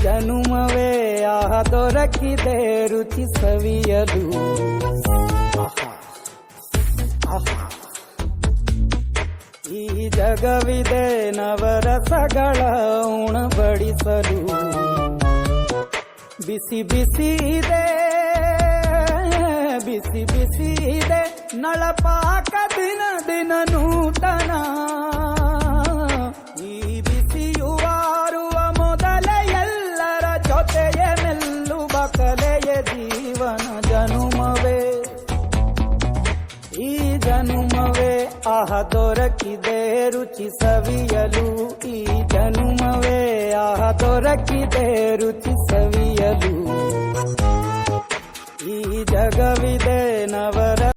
ಜನುಮವೇ ಆಹ ದೊರಕಿದೆ ರುಚಿ ಸವಿಯಲು. ಈ ಜಗವಿದೆ ನವರಸಗಳ ಉಣಬಡಿಸಲು. ಬಿಸಿ ಬಿಸಿ ಇದೆ ಬಿಸಿ ಬಿಸಿ ಇದೆ ನಳಪಾಕ ದಿನ ದಿನ ನೂತನ. ಈ ಬಿಸಿಯುವಾರುವ ಮೊದಲೇ ಎಲ್ಲರ ಜೊತೆಯೇ ಮೆಲ್ಲುವ ಕಲೆಯ ಜೀವನ ಜನುಮವೇ. ಈ ಜನುಮವೇ ಆಹ ದೊರಕಿದೆ ರುಚಿ ಸವಿಯಲು. ಈ ಜನುಮವೇ ಆಹ ದೊರಕಿದೆ ರುಚಿ ಸವಿಯಲು. ಈ ಜಗವಿದೆ ನವ